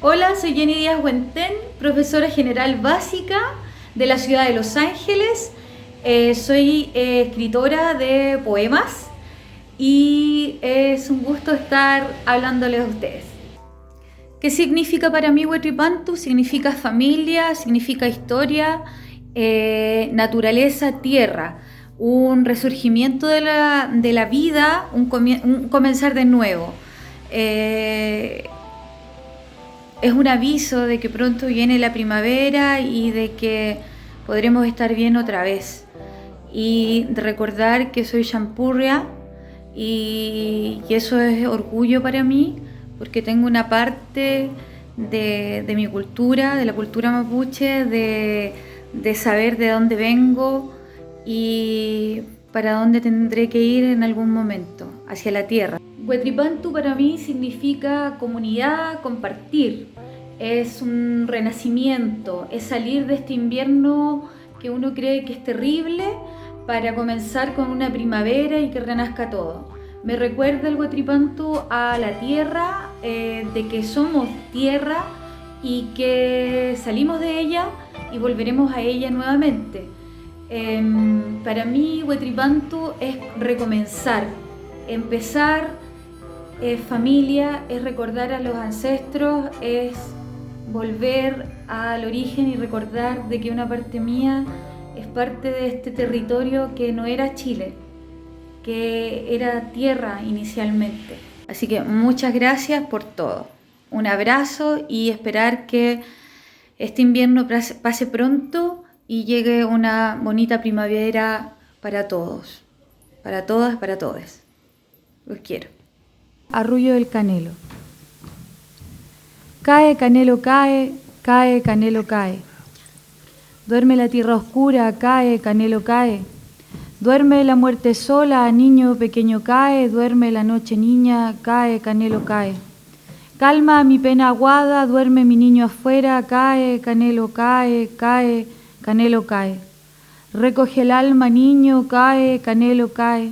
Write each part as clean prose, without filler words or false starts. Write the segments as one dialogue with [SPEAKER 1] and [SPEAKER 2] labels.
[SPEAKER 1] Hola, soy Jenny Díaz Huentén, profesora general básica de la ciudad de Los Ángeles. Soy escritora de poemas y es un gusto estar hablándoles a ustedes. ¿Qué significa para mí Huetripantu? Significa familia, significa historia, naturaleza, tierra, un resurgimiento de la vida, un comenzar de nuevo. Es un aviso de que pronto viene la primavera y de que podremos estar bien otra vez. Y de recordar que soy champurria y eso es orgullo para mí, porque tengo una parte de mi cultura, de la cultura mapuche, de saber de dónde vengo y para dónde tendré que ir en algún momento, hacia la tierra. Huetripantu para mí significa comunidad, compartir, es un renacimiento, es salir de este invierno que uno cree que es terrible para comenzar con una primavera y que renazca todo. Me recuerda el Huetripantu a la tierra, de que somos tierra y que salimos de ella y volveremos a ella nuevamente. Para mí Huetripantu es recomenzar, empezar. Es familia, es recordar a los ancestros, es volver al origen y recordar de que una parte mía es parte de este territorio que no era Chile, que era tierra inicialmente. Así que muchas gracias por todo. Un abrazo y esperar que este invierno pase pronto y llegue una bonita primavera para todos, para todas, para todos. Los quiero. Arrullo del Canelo. Cae, Canelo, cae, cae, Canelo, cae. Duerme la tierra oscura, cae, Canelo, cae. Duerme la muerte sola, niño pequeño, cae. Duerme la noche, niña, cae, Canelo, cae. Calma mi pena aguada, duerme mi niño afuera, cae, Canelo, cae, cae, Canelo, cae. Recoge el alma, niño, cae, Canelo, cae.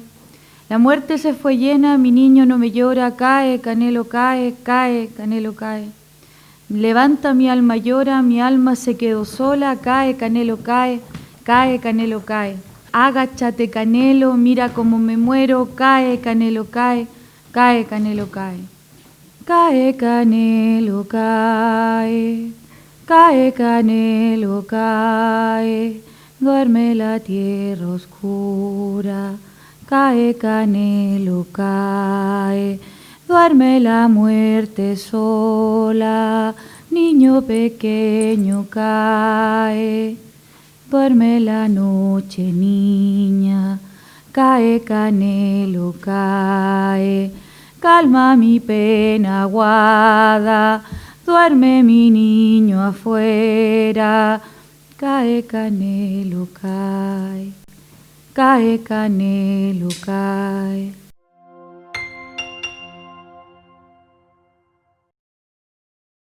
[SPEAKER 1] La muerte se fue llena, mi niño no me llora, cae, Canelo, cae, cae, Canelo, cae. Levanta mi alma llora, mi alma se quedó sola, cae, Canelo, cae, cae, Canelo, cae. Agáchate, Canelo, mira cómo me muero, cae, Canelo, cae, cae, Canelo, cae. Cae, Canelo, cae, cae, Canelo, cae. Duerme la tierra oscura. Cae, Canelo, cae, duerme la muerte sola, niño pequeño, cae, duerme la noche, niña, cae, Canelo, cae, calma mi pena aguada, duerme mi niño afuera, cae, Canelo, cae. Cae, Canelo, cae.